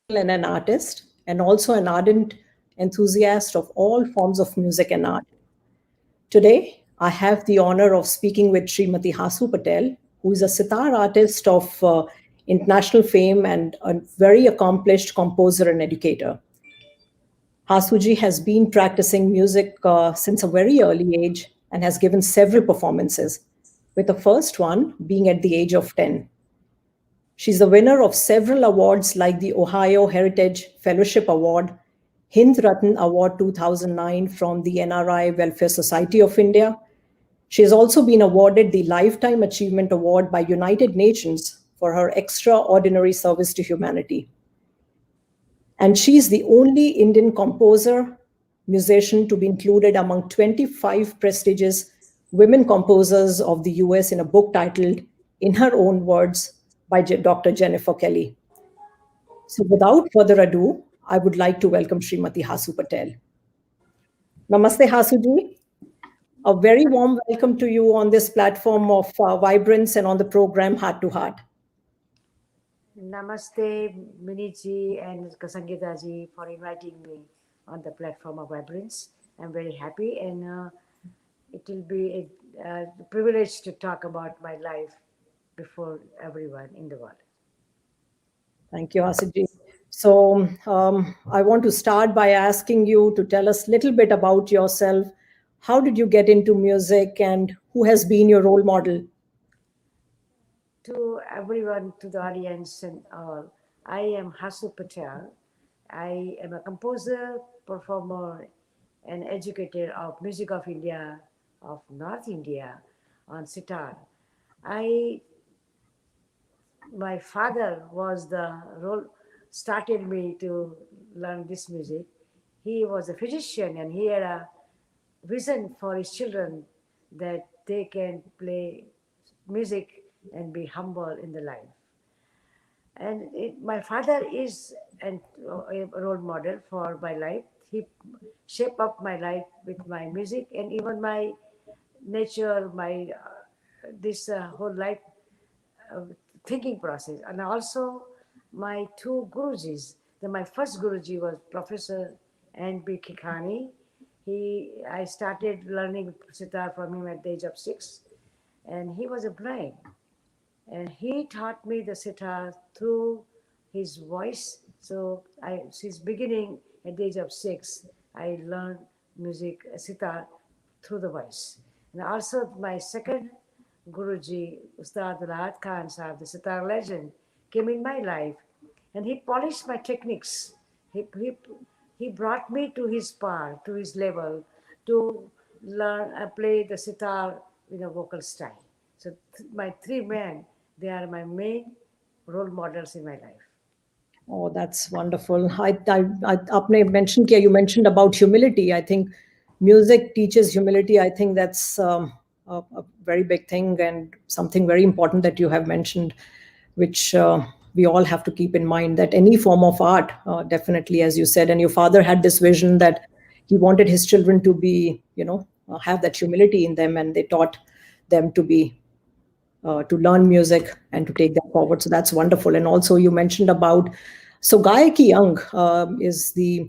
And an artist, and also an ardent enthusiast of all forms of music and art. Today, I have the honor of speaking with Srimati Hasu Patel, who is a sitar artist of international fame and a very accomplished composer and educator. Hasuji has been practicing music since a very early age and has given several performances, with the first one being at the age of 10. She's the winner of several awards like the Ohio Heritage Fellowship Award, Hind Ratna Award 2009 from the NRI Welfare Society of India. She has also been awarded the Lifetime Achievement Award by United Nations for her extraordinary service to humanity. And she's the only Indian composer, musician to be included among 25 prestigious women composers of the US in a book titled, In Her Own Words, by Dr. Jennifer Kelly. So without further ado, I would like to welcome Srimati Hasu Patel. Namaste, Hasuji. A very warm welcome to you on this platform of Vibrance and on the program Heart to Heart. Namaste, Miniji and Kasangita ji, for inviting me on the platform of Vibrance. I'm very happy, and it will be a privilege to talk about my life before everyone in the world. Thank you, Hasuji. So I want to start by asking you to tell us a little bit about yourself. How did you get into music and who has been your role model? To everyone, to the audience and all, I am Hasu Patel. I am a composer, performer, and educator of music of India, of North India, on sitar. My father was the role, started me to learn this music. He was a physician and he had a vision for his children that they can play music and be humble in the life. And my father is a role model for my life. He shaped up my life with my music and even my nature, my this whole life thinking process. And also my two gurujis. My first guruji was Professor N.B. Kikhani. I started learning sitar from him at the age of 6, and he was a blind. And he taught me the sitar through his voice. So since beginning at the age of 6, I learned music sitar through the voice. And also my second Guruji, Ustad Rahat Khan Sahib, the sitar legend, came in my life, and he polished my techniques. He brought me to his par, to his level, to learn play the sitar in a vocal style. So my three men, they are my main role models in my life. Oh, that's wonderful. You mentioned about humility. I think music teaches humility. I think that's a very big thing and something very important that you have mentioned, which we all have to keep in mind, that any form of art, definitely, as you said, and your father had this vision that he wanted his children to be, have that humility in them, and they taught them to learn music and to take that forward. So that's wonderful. And also you mentioned about, so Gayaki Young is the,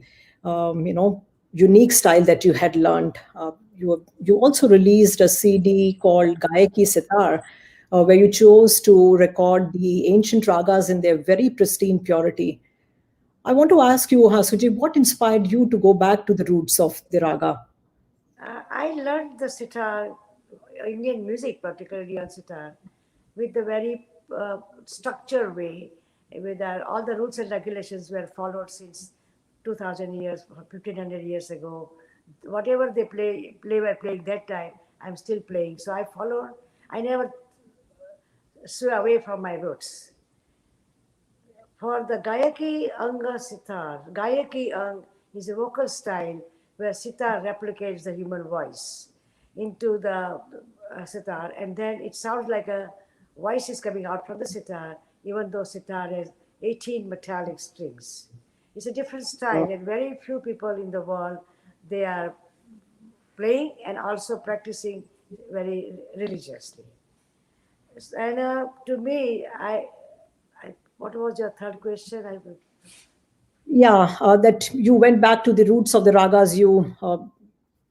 unique style that you had learned. You also released a CD called Gayaki Sitar, where you chose to record the ancient ragas in their very pristine purity. I want to ask you, Hasuji, what inspired you to go back to the roots of the raga? I learned the sitar, Indian music, particularly on sitar, with a very structured way, with all the rules and regulations were followed since 2000 years, 1500 years ago. Whatever they were playing that time, I'm still playing. So I followed. I never sway away from my roots. For the Gayaki Anga sitar, Gayaki Ang is a vocal style where sitar replicates the human voice into the sitar, and then it sounds like a voice is coming out from the sitar, even though sitar has 18 metallic strings. It's a different style, and very few people in the world they are playing and also practicing very religiously. And to me, what was your third question? Yeah, that you went back to the roots of the ragas.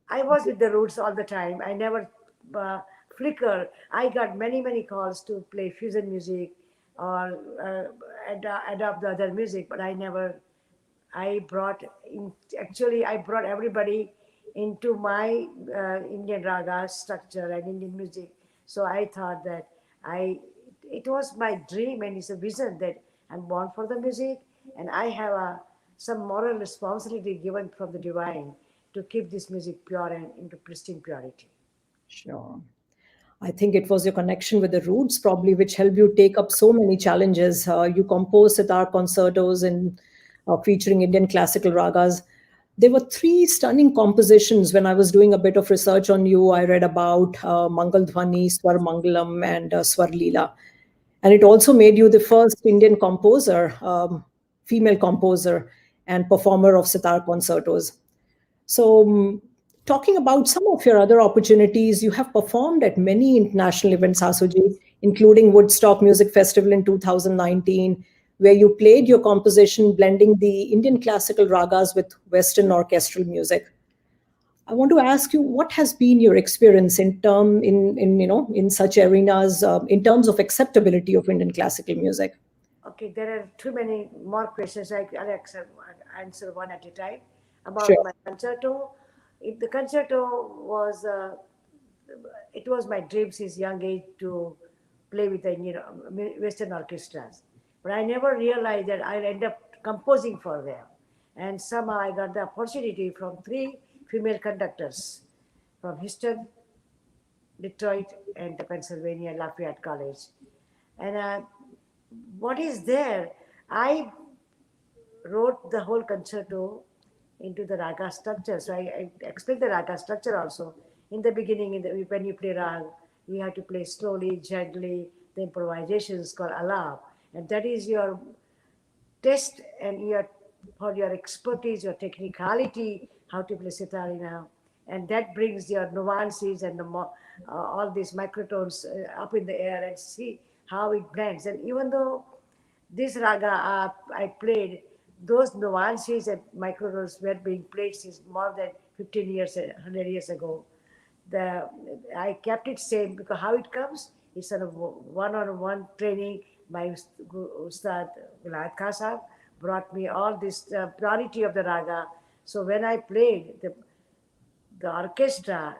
I was with the roots all the time. I never uh, flicker. I got many calls to play fusion music or adopt the other music, but I never. I brought in, actually I brought everybody into my Indian raga structure and Indian music. So I thought that I it was my dream and it's a vision that I'm born for the music and I have some moral responsibility given from the divine to keep this music pure and into pristine purity. Sure. I think it was your connection with the roots, probably, which helped you take up so many challenges. You composed sitar concertos and featuring Indian classical ragas. There were three stunning compositions. When I was doing a bit of research on you, I read about Mangaldwani, Swar Mangalam, and Swar Leela. And it also made you the first Indian composer, female composer, and performer of sitar concertos. So, talking about some of your other opportunities, you have performed at many international events, Hasuji, including Woodstock Music Festival in 2019, where you played your composition blending the Indian classical ragas with Western orchestral music. I want to ask you, what has been your experience in such arenas in terms of acceptability of Indian classical music? Okay, there are too many more questions. Answer one at a time. About Sure. my concerto, the concerto was it was my dream since young age to play with the Western orchestras, but I never realized that I'll end up composing for them. And somehow I got the opportunity from three female conductors from Houston, Detroit, and the Pennsylvania Lafayette College. And what is there? I wrote the whole concerto into the raga structure. So I explained the raga structure also. In the beginning, when you play rag, you have to play slowly, gently. The improvisation is called alap. And that is your test and your for your expertise, your technicality, how to play sitar now, and that brings your nuances and all these microtones up in the air and see how it blends. And even though this raga I played, those nuances and microtones were being played since more than 15 years, 100 years ago. The I kept it same because how it comes is sort of one-on-one training by Ustad Vilayat Khan Sahab brought me all this purity of the raga. So when I played the orchestra,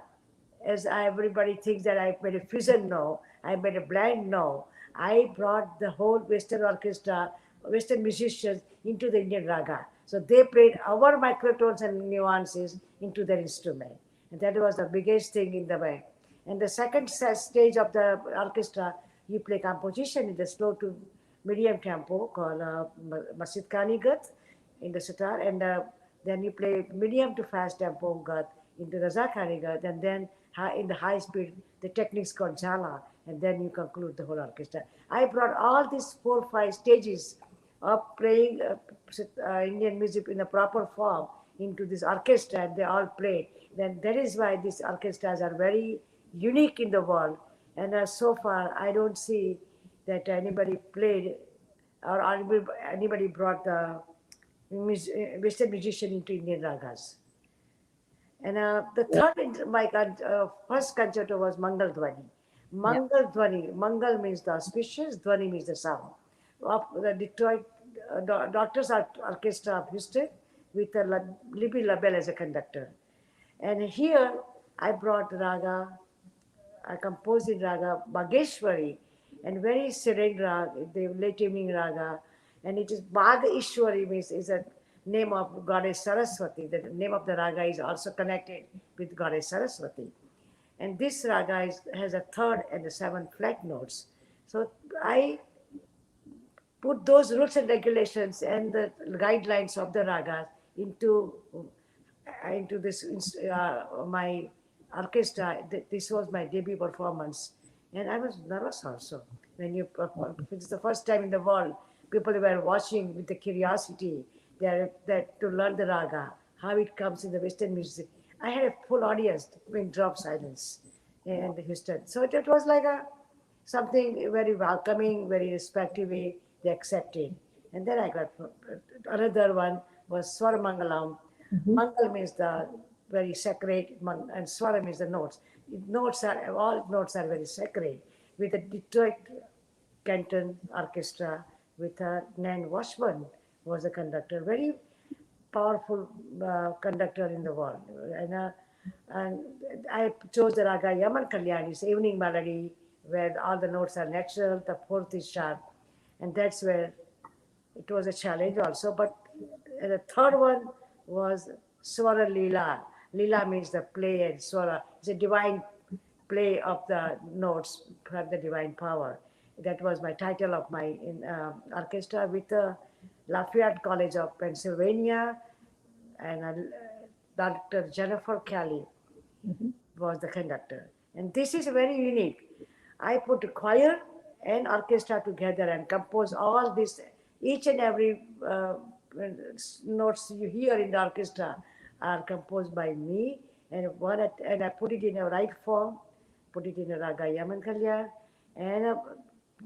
as everybody thinks that I made a fusion, no, I made a blend, no. I brought the whole Western orchestra, Western musicians into the Indian raga. So they played our microtones and nuances into their instrument. And that was the biggest thing in the way. And the second stage of the orchestra, you play composition in the slow to medium tempo called Masjid Khani Gat in the sitar, and then you play medium to fast tempo gat into the Khani Gat, and then in the high speed, the techniques called Jala, and then you conclude the whole orchestra. I brought all these 4 5 stages of playing Indian music in a proper form into this orchestra, and they all played. Then that is why these orchestras are very unique in the world. And so far, I don't see that anybody played or anybody brought the Western musician into Indian ragas. And the third, my first concerto was Mangaldwadi. Yeah. Mangaldwadi. Mangal means the auspicious, Dwani means the sound. Of the Detroit Doctors Orchestra of Houston with Libby Labelle as a conductor. And here I brought Raga, I composed in Raga Bageshwari, and very serene Raga, the late evening Raga. And it is Bhaga Ishwari, means is a name of Goddess Saraswati. The name of the Raga is also connected with Goddess Saraswati. And this Raga has a third and a seventh flat notes. So I put those rules and regulations and the guidelines of the ragas into this my orchestra. This was my debut performance, and I was nervous also when you perform. It's the first time in the world. People were watching with the curiosity. That to learn the raga, how it comes in the Western music. I had a full audience, pin drop silence, in the Houston. So it was like a something very welcoming, very respectful way they accepted. And then I got another one was Swaramangalam. Mhm. Mangal means the very sacred, and Swara means the notes. Notes are all notes are very sacred. With the Detroit Canton Orchestra, with Nan Washburn was a conductor, very powerful conductor in the world. And I chose the Raga Yaman Kalyani's evening melody, where all the notes are natural, the fourth is sharp, and that's where it was a challenge also. But the third one was Swara Leela. Leela means the play, and Swara is a divine play of the notes for the divine power. That was my title of my orchestra with the Lafayette College of Pennsylvania and Dr. Jennifer Kelly Mhm. was the conductor. And this is very unique. I put choir and orchestra together and compose all this, each and every notes you hear in the orchestra are composed by me, and I put it in a right form, put it in a raga Yaman Kalyan. And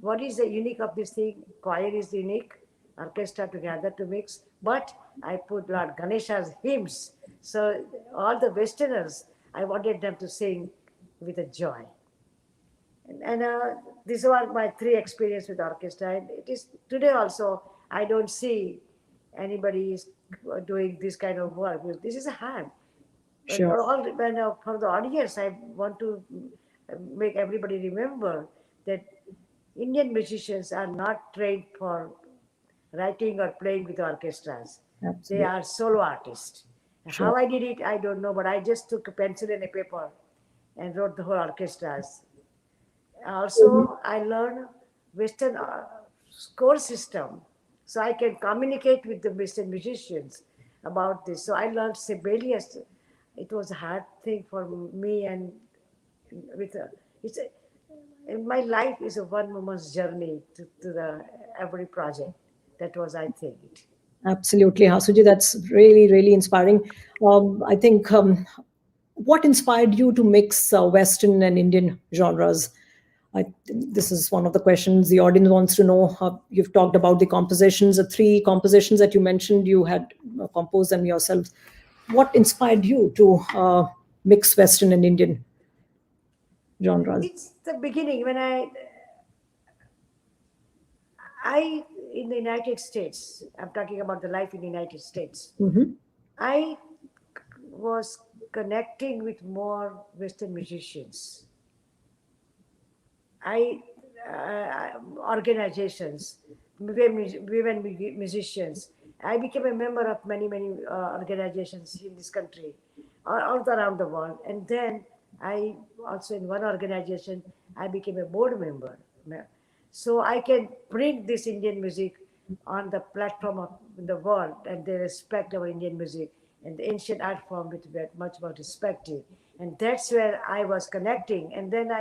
what is the unique of this thing? Choir is unique, orchestra together to mix, but I put Lord Ganesha's hymns. So all the Westerners, I wanted them to sing with a joy. And these were my three experience with orchestra. And it is today also, I don't see anybody is doing this kind of work. This is hard. And Sure. for the audience, I want to make everybody remember that Indian musicians are not trained for writing or playing with orchestras. They Absolutely. are solo artists. Sure. How I did it, I don't know, but I just took a pencil and a paper and wrote the whole orchestras. Mhm. Also, I learned Western score system, so I can communicate with the Western musicians about this. So I learned Sibelius. It was a hard thing for me, and with it's a, in my life is a one woman's journey to the every project. That was, I think, it. Absolutely, Hasuji. That's really, really inspiring. I think what inspired you to mix Western and Indian genres? This is one of the questions the audience wants to know. You've talked about the compositions, the three compositions that you mentioned. You had composed them yourself. What inspired you to mix Western and Indian genres? It's the beginning when I in the United States. I'm talking about the life in the United States. Hmm. I was connecting with more Western musicians. I organizations, women musicians. I became a member of many organizations in this country, all around the world. And then I also in one organization I became a board member. So I can bring this Indian music on the platform of the world, and they respect our Indian music and the ancient art form with much more respected. And that's where I was connecting. And then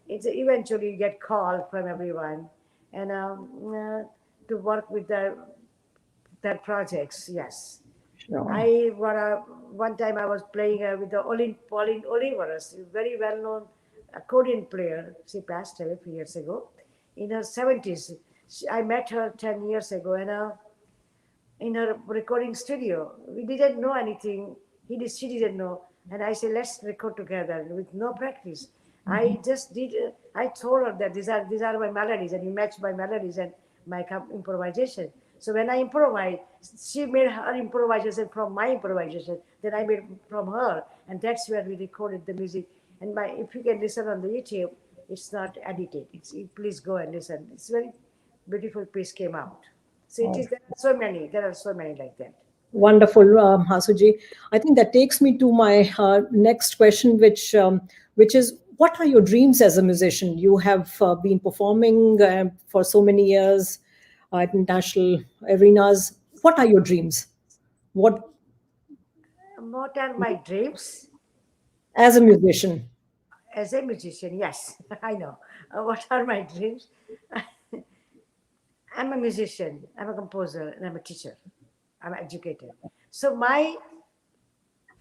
it's eventually get called from everyone, and to work with their projects. Yes, Sure. I one time I was playing with the Pauline Oliveras, a very well known accordion player. She passed away a few years ago, in her 70s. I met her 10 years ago, and in her recording studio. We didn't know anything. She didn't know. And I said, let's record together with no practice. I just did. I told her that these are my melodies, and you match my melodies and my improvisation. So when I improvised, she made her improvisation from my improvisation. Then I made from her, and that's where we recorded the music. And my, if you can listen on the YouTube, it's not edited. Please go and listen. It's very beautiful piece came out. So it is. Oh, There are so many. There are so many like that. wonderful, Hasuji. I think that takes me to my next question, which is, what are your dreams as a musician? You have been performing for so many years at international arenas. What are your dreams? What, What are my dreams? as a musician? As a musician, yes, I know. What are my dreams? I'm a musician, I'm a composer, and I'm a teacher. I'm educated. So my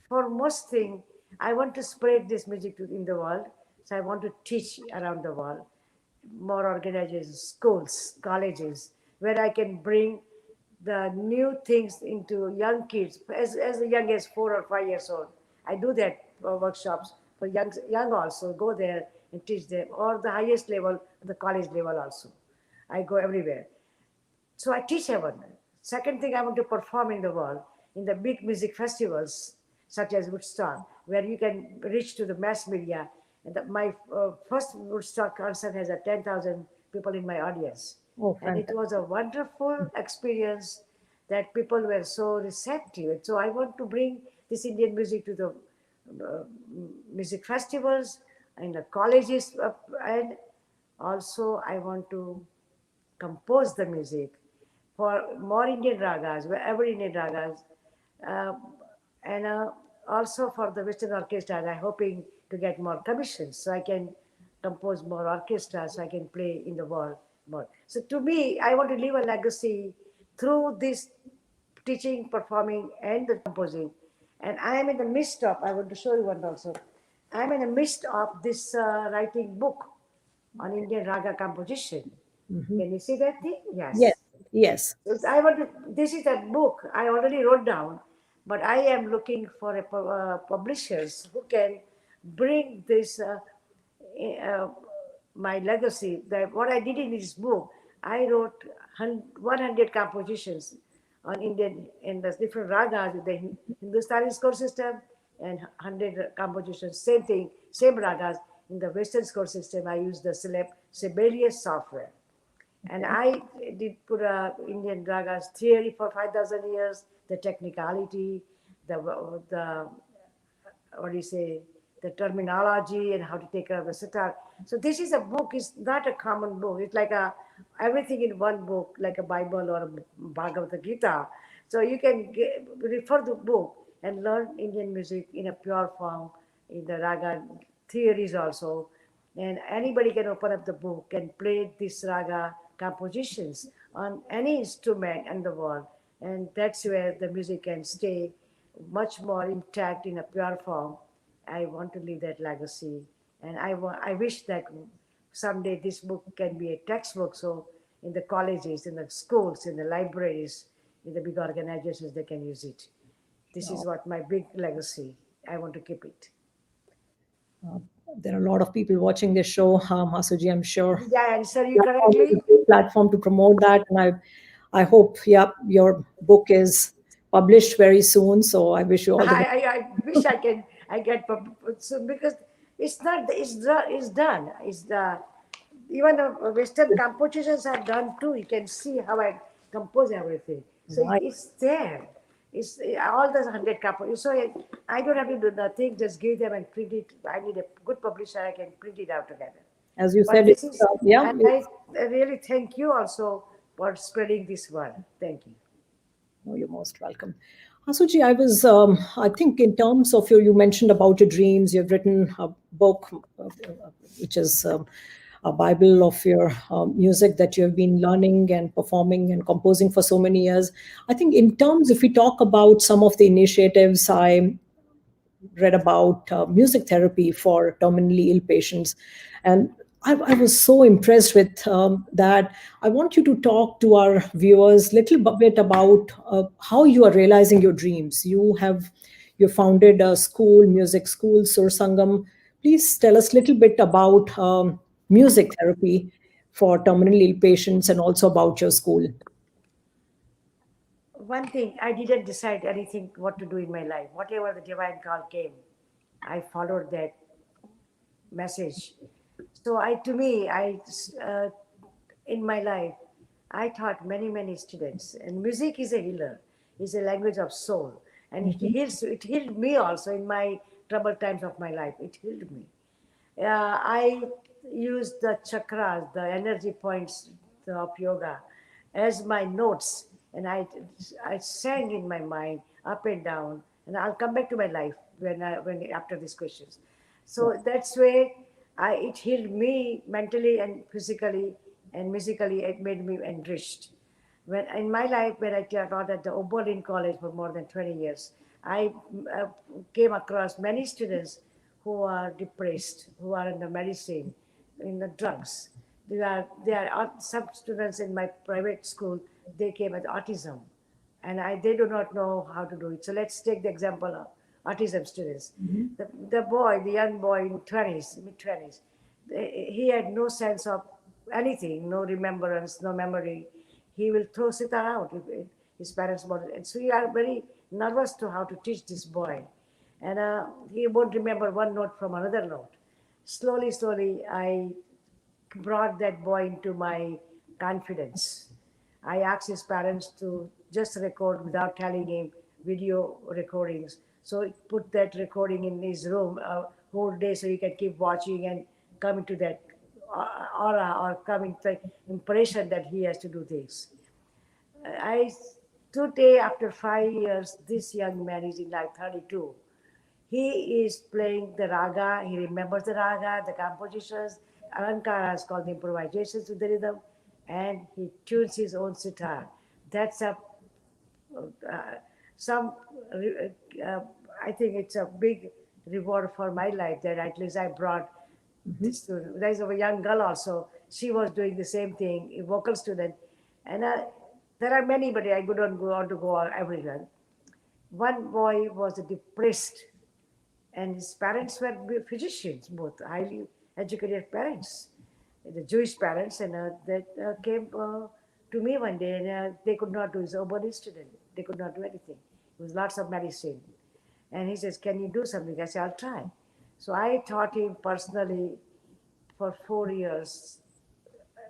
foremost thing, I want to spread this music in the world. So I want to teach around the world, more organizations, schools, colleges, where I can bring the new things into young kids as young as 4 or 5 years old. I do that workshops for young also. Go there and teach them, or the highest level, the college level also. I go everywhere. So I teach everyone. Second thing, I want to perform in the world in the big music festivals such as Woodstock, where you can reach to the mass media. And my first Woodstock concert has a 10,000 people in my audience, Oh, and it was a fantastic. wonderful experience that people were so receptive. And so I want to bring this Indian music to the uh, music festivals and the colleges, and also I want to compose the music for more Indian ragas, wherever Indian ragas, uh, and also for the Western orchestras. I'm hoping to get more commissions so I can compose more orchestras so I can play in the world more. So to me, I want to leave a legacy through this teaching, performing, and the composing. And I am in the midst of, I want to show you one also. I'm in the midst of this writing book on Indian raga composition. Can you see that thing? Yes, Yes. yes. I want to. This is a book I already wrote down, but I am looking for publishers who can bring this uh, my legacy. That what I did in this book, I wrote 100 compositions on Indian in the different ragas, the Hindustani score system, and 100 compositions. Same thing, same ragas in the Western score system. I use the Sibelius software. And Okay. I did put a Indian ragas theory for 5,000 years, the technicality, the what do you say, the terminology and how to take care of the sitar. So this is a book. It's not a common book. It's like a everything in one book, like a Bible or a Bhagavad Gita. So you can refer the book and learn Indian music in a pure form, in the raga theories also. And anybody can open up the book and play this raga compositions on any instrument in the world. And that's where the music can stay much more intact in a pure form. I want to leave that legacy. And I wish that someday this book can be a textbook. So in the colleges, in the schools, in the libraries, in the big organizations, they can use it. This is Uh, what my big legacy. I want to keep it. there are a lot of people watching this show, Hasuji, I'm sure. Did I answer you Platform is a correctly? great platform to promote that, and I hope, yeah, your book is published very soon. So I wish you all the best. I wish I get so because it's done. It's the even the Western compositions are done too. You can see how I compose everything. So Right. it's there. It's all the 100 compositions. So I don't have to do nothing. Just give them and print it. I need a good publisher. I can print it out together. As you But said, this it's is, yeah, and I really thank you also for spreading this word. Thank you. oh, you're most welcome. Hasuji, I think in terms of you mentioned about your dreams, you've written a book, which is a Bible of your music that you have been learning and performing and composing for so many years. I think in terms, if we talk about some of the initiatives, I read about music therapy for terminally ill patients. And I was so impressed with that. I want you to talk to our viewers a little bit about how you are realizing your dreams. You founded a school, music school, Sur Sangam. Please tell us a little bit about music therapy for terminally ill patients and also about your school. One thing, I didn't decide anything what to do in my life. Whatever the divine call came, I followed that message. So to me, in my life, I taught many students, and music is a healer. It's a language of soul, and it Mhm. heals. It healed me also in my troubled times of my life. It healed me. I use the chakras, the energy points of yoga, as my notes, and I sang in my mind up and down, and I'll come back to my life when after these questions. Yeah. So that's where it healed me mentally and physically and musically. It made me enriched. When in my life, when I taught at the Oberlin College for more than 20 years, I uh, came across many students who are depressed, who are in the medicine, in the drugs. Some students in my private school, they came with autism, and they do not know how to do it. So let's take the example of autism students. Mhm. The young boy in 20s, mid 20s, he had no sense of anything, no remembrance, no memory. He will throw sitar out if his parents want it. And so we are very nervous to how to teach this boy. And he won't remember one note from another note. Slowly, I brought that boy into my confidence. I asked his parents to just record without telling him video recordings. So he put that recording in his room whole day so he can keep watching and come into that aura or come into the impression that he has to do this. I Today, after 5 years, this young man is in like 32. He is playing the raga. He remembers the raga, the compositions, alankaras called the improvisations with the rhythm, and he tunes his own sitar. That's a uh, some. Uh, I think it's a big reward for my life that at least I brought Mhm. this student. There's a young girl also. She was doing the same thing, a vocal student, and there are many, but I couldn't go on to go on everyone. One boy was depressed, and his parents were physicians, both highly educated parents, the Jewish parents, and that came to me one day, and they could not do. He's a urban student; they could not do anything. It was lots of medicine, and he says, "Can you do something?" I said, "I'll try." So I taught him personally for 4 years.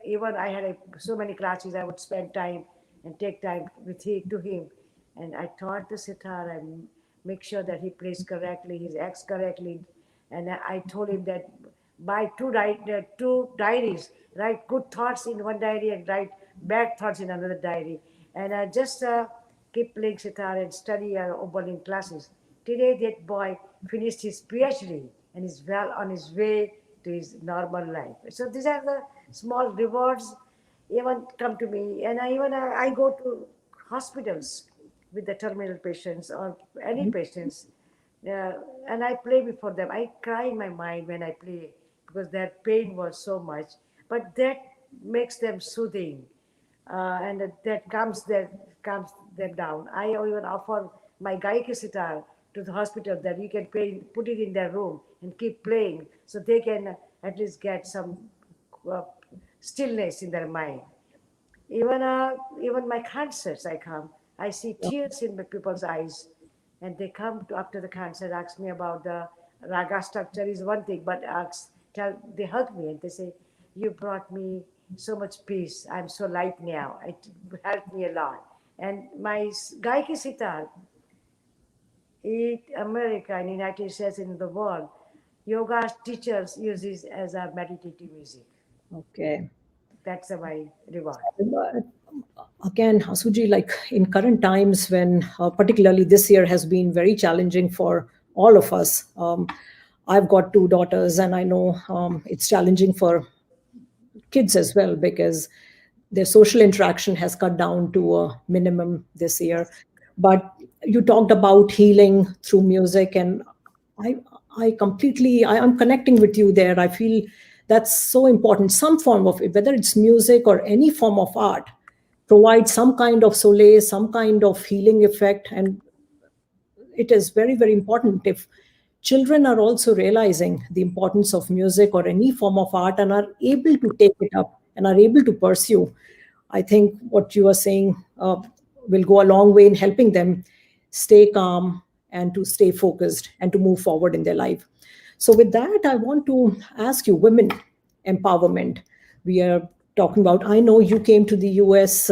Even I had so many classes, I would spend time and take time to him. And I taught the sitar and make sure that he plays correctly, he acts correctly. And I told him that buy two diaries, write good thoughts in one diary and write bad thoughts in another diary. And just keep playing sitar and study opening classes. Today, that boy finished his PhD and is well on his way to his normal life. So these are the small rewards even come to me, and I go to hospitals with the terminal patients or any Mhm. patients, uh, and I play before them. I cry in my mind when I play because their pain was so much, but that makes them soothing, and that calms them down. I even offer my Gaiki sitar to the hospital that you can put it in their room and keep playing, so they can at least get some uh, stillness in their mind. Even my concerts, I come, I see Yeah. tears in the people's eyes, and they come to after the concert, ask me about the raga structure is one thing, but they hug me and they say, "You brought me so much peace. I'm so light now. It helped me a lot." And my Gaiki sitar, in America and United States and in the world, yoga teachers use this as a meditative music. Okay. That's my reward. But again, Hasuji, like in current times when particularly this year has been very challenging for all of us. I've got two daughters, and I know it's challenging for kids as well because their social interaction has cut down to a minimum this year. But you talked about healing through music, and I I'm connecting with you there. I feel that's so important. Some form of it, whether it's music or any form of art, provides some kind of solace, some kind of healing effect, and it is very important if children are also realizing the importance of music or any form of art and are able to take it up and are able to pursue, I think what you are saying will go a long way in helping them stay calm and to stay focused and to move forward in their life. So, with that, I want to ask you women empowerment. We are talking about, I know you came to the US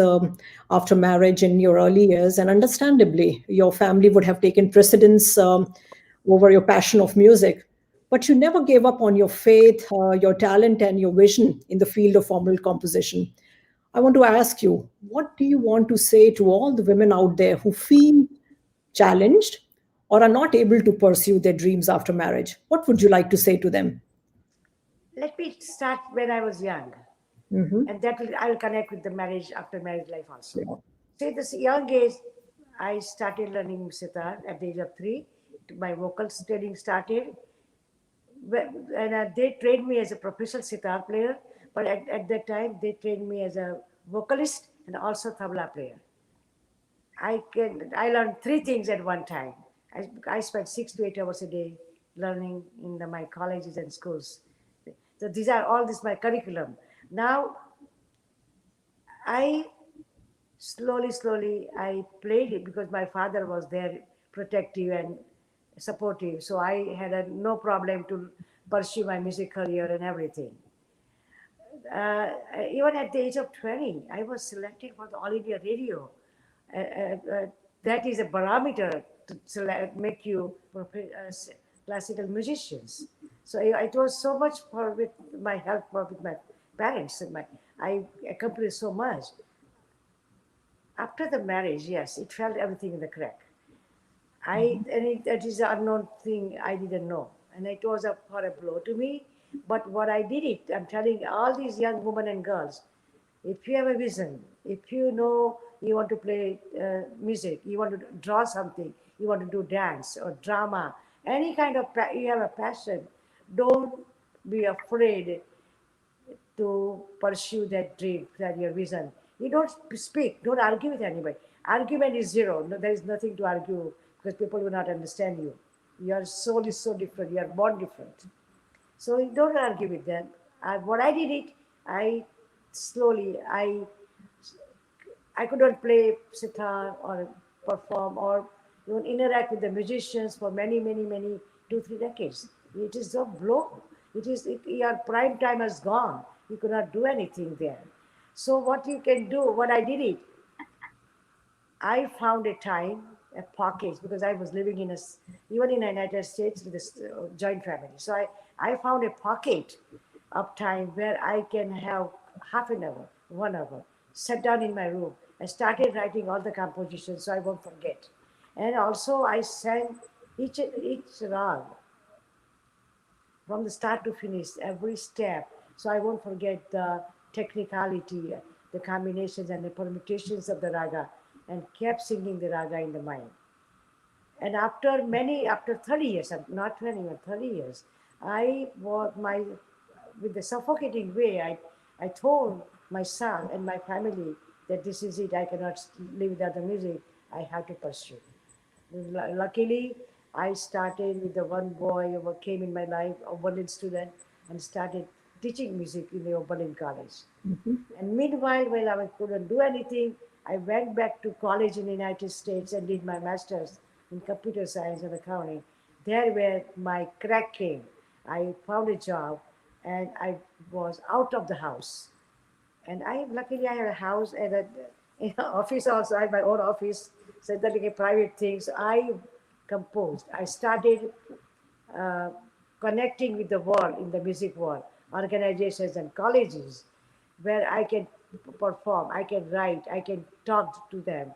after marriage in your early years, and understandably, your family would have taken precedence over your passion of music. But you never gave up on your faith, your talent, and your vision in the field of formal composition. I want to ask you, what do you want to say to all the women out there who feel challenged or are not able to pursue their dreams after marriage? What would you like to say to them? Let me start when I was young, Hmm. and that will I'll connect with the marriage after marriage life also. Yeah. See, this young age, I started learning sitar at the age of 3. My vocal training started, and they trained me as a professional sitar player. But at that time, they trained me as a vocalist and also tabla player. I learned three things at one time. I spent 6 to 8 hours a day learning in my colleges and schools. So these are all this my curriculum. Now I slowly I played it because my father was there, protective and supportive. So I had no problem to pursue my music career and everything. uh, Even at the age of 20, I was selected for the All India Radio. Uh, uh, uh, that is a barometer to make you classical musicians. So it was so much for with my help for with my parents and my I accomplished so much. After the marriage, yes, it felt everything in the crack. That is an unknown thing I didn't know, and it was for a blow to me. But what I did it, I'm telling all these young women and girls, if you have a vision, if you know you want to play music, you want to draw something, you want to do dance or drama, any kind of you have a passion, don't be afraid to pursue that dream, that your vision. You don't speak, don't argue with anybody. Argument is zero. No, there is nothing to argue because people will not understand you. Your soul is so different. You are born different. So you don't argue with them. What I did it, I slowly, I couldn't play sitar or perform or even interact with the musicians for many, 2, 3 decades. It is a blow. Your prime time has gone. You could not do anything there. So what you can do, what I did it, I found a time, a pocket, because I was living even in the United States with this joint family. So I found a pocket of time where I can have half an hour, 1 hour, sat down in my room and started writing all the compositions so I won't forget. And also I sang each rag from the start to finish, every step. So I won't forget the technicality, the combinations and the permutations of the raga, and kept singing the raga in the mind. And after 30 years, not 20, but 30 years, I was with the suffocating way, I told my son and my family that this is it, I cannot live without the music, I have to pursue. Luckily, I started with the one boy who came in my life, a Berlin student, and started teaching music in the Oberlin College. And meanwhile, while I couldn't do anything, I went back to college in the United States and did my master's in computer science and accounting. There where my crack came. I found a job and I was out of the house. And luckily I had a house and office also. I had my own office, so that like a private thing. So I composed. I started uh, connecting with the world in the music world, organizations and colleges, where I can perform, I can write, I can talk to them.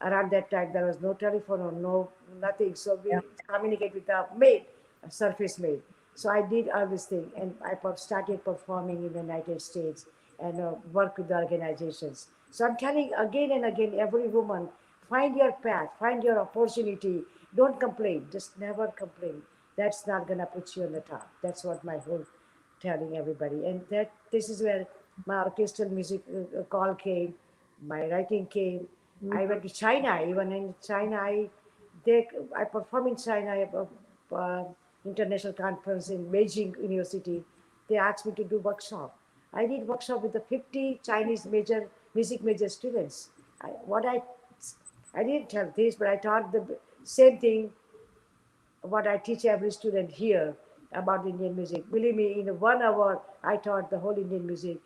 Around that time, there was no telephone or no nothing, so Yeah. we communicate with a maid, a surface maid. So I did all this thing, and I started performing in the United States and work with the organizations. So I'm telling again and again, every woman, find your path, find your opportunity. Don't complain, just never complain. That's not gonna put you on the top. That's what my whole telling everybody. And that this is where my orchestral music call came, my writing came. I went to China. Even in China, I perform in China. international conference in Beijing University. They asked me to do workshop. I did workshop with the 50 Chinese major music major students. I didn't tell this, but I taught the same thing what I teach every student here about Indian music. Believe me, in 1 hour, I taught the whole Indian music.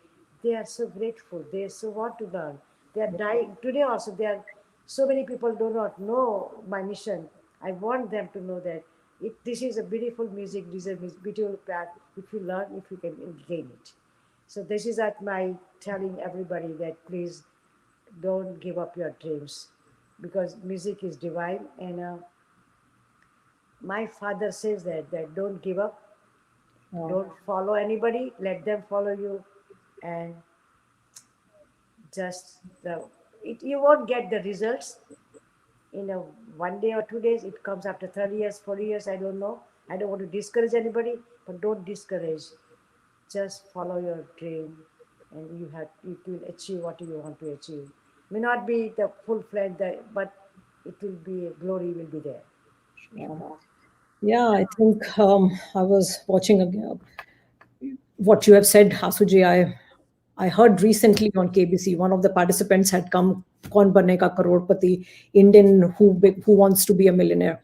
They are so grateful. They so want to learn. They are dying. Today also, there are so many people do not know my mission. I want them to know that this is a beautiful music, this is a beautiful path. If you learn, if you can gain it. So this is at my telling everybody that please don't give up your dreams because music is divine and my father says that don't give up, Uh, don't follow anybody, let them follow you, and just you won't get the results in a 1 day or 2 days. It comes after 30 years, 40 years. I don't know. I don't want to discourage anybody, but don't discourage. Just follow your dream, and you will achieve what you want to achieve. May not be the full fledged, but it will be glory will be there. sure. Yeah, I think I was watching what you have said, Hasuji. I heard recently on KBC one of the participants had come, "Kaun banega crorepati," Indian who wants to be a millionaire.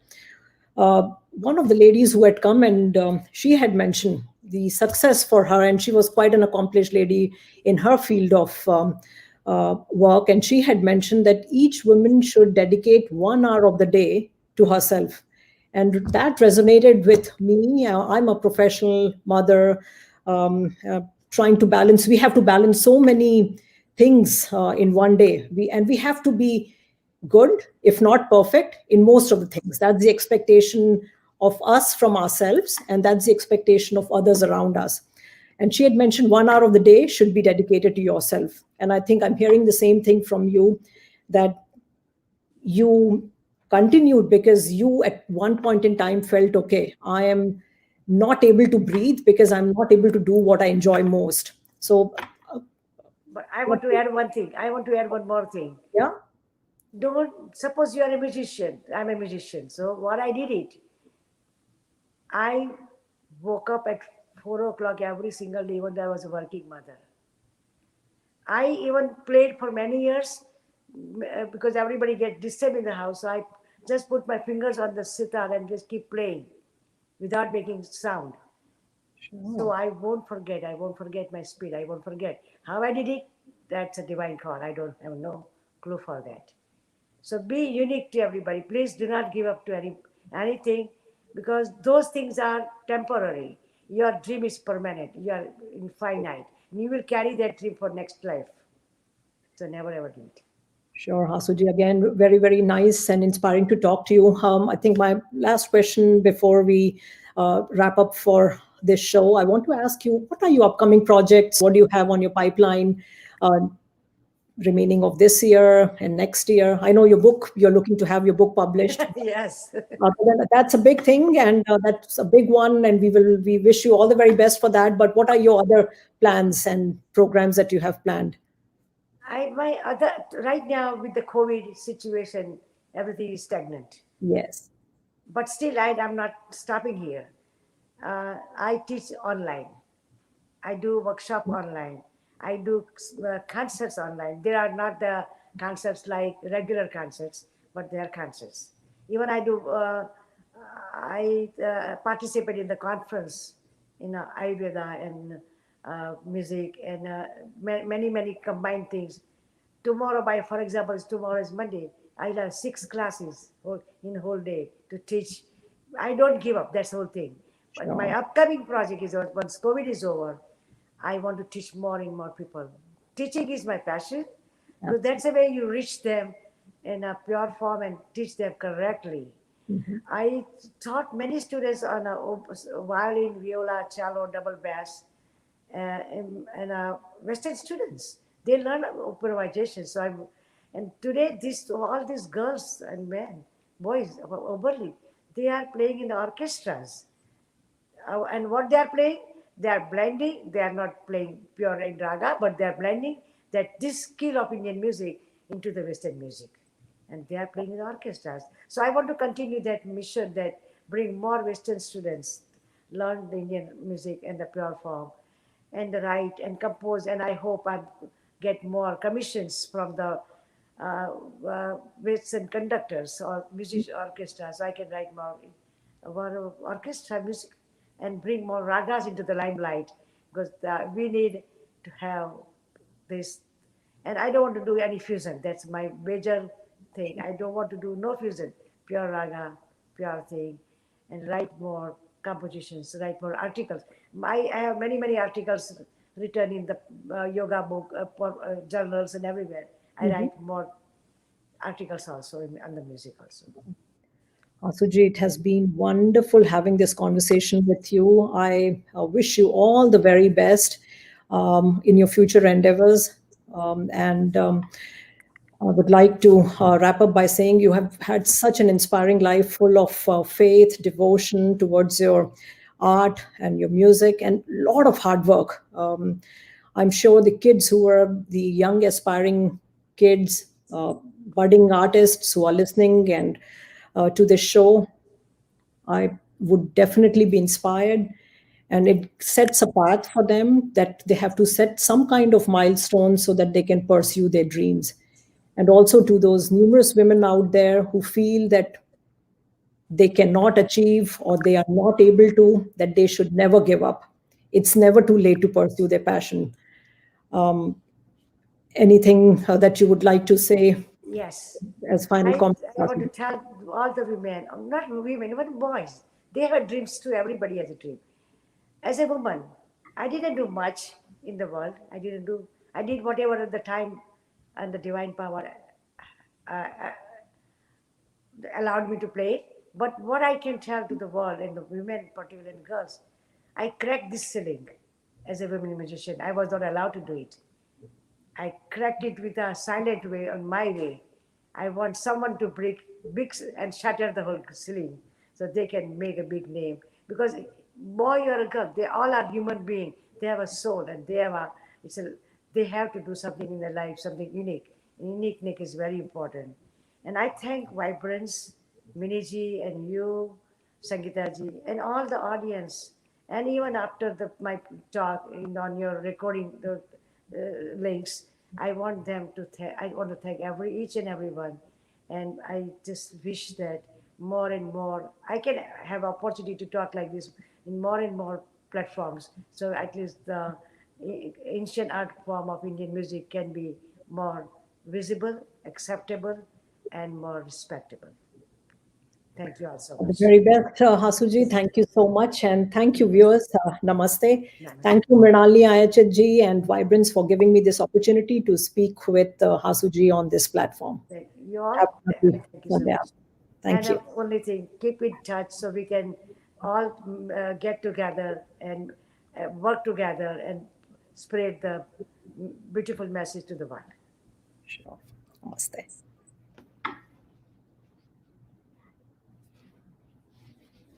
One of the ladies who had come and she had mentioned the success for her, and she was quite an accomplished lady in her field of work, and she had mentioned that each woman should dedicate 1 hour of the day to herself, and that resonated with me. I'm a professional mother, trying to balance. We have to balance so many things in one day. We have to be good, if not perfect, in most of the things. That's the expectation of us from ourselves, and that's the expectation of others around us. And she had mentioned 1 hour of the day should be dedicated to yourself. And I think I'm hearing the same thing from you, that you continued because you at one point in time felt, okay, I am not able to breathe because I'm not able to do what I enjoy most. So, But I what, want to add one thing. I want to add one more thing. yeah, Don't suppose you are a musician. I'm a musician. So what I did it, I woke up at 4 o'clock every single day when I was a working mother. I even played for many years because everybody get disturbed in the house. So I just put my fingers on the sitar and just keep playing without making sound. So sure, I won't forget. I won't forget my speed. I won't forget how I did it. That's a divine call. I don't have no clue for that. So be unique to everybody. Please do not give up to anything because those things are temporary. Your dream is permanent. You are infinite. And you will carry that dream for next life. So never ever do it. sure, Hasuji. Again, very, very nice and inspiring to talk to you. I think my last question before we wrap up for this show, I want to ask you, what are your upcoming projects? What do you have on your pipeline? Uh, Remaining of this year and next year? I know your book, you're looking to have your book published. Yes. That's a big thing, and that's a big one, and we wish you all the very best for that. But what are your other plans and programs that you have planned? I my other right now with the COVID situation, everything is stagnant. Yes. But still, I'm not stopping here. I teach online. I do workshop online. I do concerts online. They are not the concerts like regular concerts, but they are concerts. Even I participate in the conference in Ayurveda and music and many combined things. Tomorrow, for example, tomorrow is Monday. I'll have 6 classes in whole day to teach. I don't give up. That's the whole thing. But my Sure. upcoming project is once COVID is over, I want to teach more and more people. Teaching is my passion because that's Absolutely. the way you reach them in a pure form and teach them correctly. Mhm. I taught many students on violin, viola, cello, double bass, and Western students. They learn improvisation. And today all these girls and men, boys, overly, they are playing in the orchestras. And what they are playing, they are blending. They are not playing pure in raga, but they are blending that this skill of Indian music into the Western music, and they are playing in the orchestras. So I want to continue that mission that bring more Western students, learn the Indian music in the pure form, and write and compose. And I hope I get more commissions from the uh, Western conductors or music orchestras. So I can write more orchestra music and bring more ragas into the limelight because we need to have this. And I don't want to do any fusion. That's my major thing. I don't want to do no fusion, pure raga, pure thing, and write more compositions, write more articles. I have many articles written in the yoga book, journals, and everywhere. I Mhm. write more articles also on the music also. Suji, it has been wonderful having this conversation with you. I wish you all the very best in your future endeavors. And I would like to wrap up by saying you have had such an inspiring life full of faith, devotion towards your art and your music, and a lot of hard work. I'm sure the kids who are the young, aspiring kids, budding artists who are listening and to this show, I would definitely be inspired. And it sets a path for them that they have to set some kind of milestone so that they can pursue their dreams. And also to those numerous women out there who feel that they cannot achieve or they are not able to, that they should never give up. It's never too late to pursue their passion. Anything that you would like to say Yes. as final I, comments? I want to tell all the women, not women, even boys, they have dreams too. Everybody has a dream. As a woman, I didn't do much in the world. I did whatever at the time and the divine power allowed me to play. But what I can tell to the world and the women, particularly and girls, I cracked this ceiling as a women musician. I was not allowed to do it. I cracked it with a silent way on my way. I want someone to break big and shatter the whole ceiling so they can make a big name. Because boy or a girl, they all are human beings. They have a soul and it's a, they have to do something in their life, something unique. Uniqueness is very important. And I thank Vibrance, Miniji, and you, Sangitaji, and all the audience. And even after my talk on your recording, the links, I want them to. I want to thank each and everyone, and I just wish that more and more I can have opportunity to talk like this in more and more platforms. So at least the ancient art form of Indian music can be more visible, acceptable, and more respectable. Thank you all so The much. very best, Hasuji. Thank you so much. And thank you, viewers. Namaste. Namaste. Thank you, Mrinali Ayachet and Vibrance for giving me this opportunity to speak with Hasuji on this platform. Thank you all. Have a happy Thank you so Sunday. much. And Thank you. only thing, keep in touch so we can all get together and work together and spread the beautiful message to the world. Sure. Namaste.